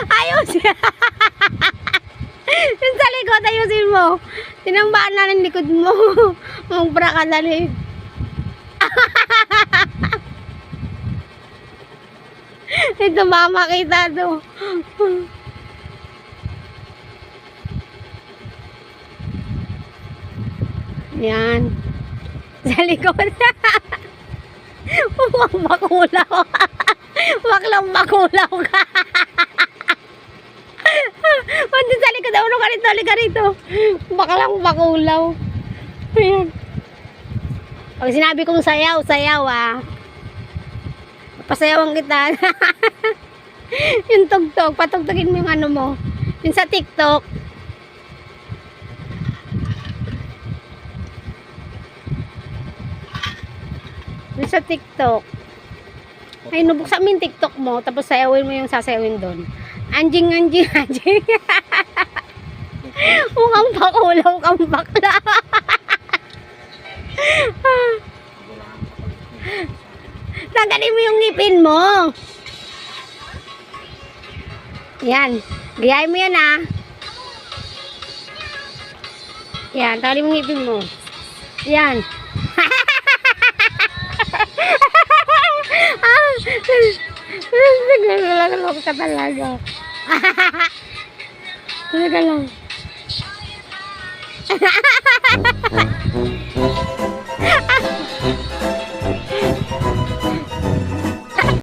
Ayos. Yung sa likod, ayusin mo. Tinambaan na ng likod mo. Magbra ka dali. Ito baka makita to. Yan. Sa likod. Huwag makulaw. Huwag lang makulaw ka. Pwede sa likod. Uno ka rito, halika rito. Baka lang makulaw. Ayan. Pag sinabi kong sayaw, sayaw ah. Pasayawan kita. Yung tugtog, patugtugin mo yung ano mo. Yung sa TikTok. Yung sa TikTok. Ay, nubuksan mo yung TikTok mo, tapos sayawin mo yung sasayawin doon. Anjing, anjing, anjing. Mukhang pakulaw kang bakla. Tanggalin mo yung ngipin mo. Yan. Gayahin mo yan ah. Yan. Tanggalin mo yung ngipin mo. Yan. Nagalala ka talaga. Talaga lang.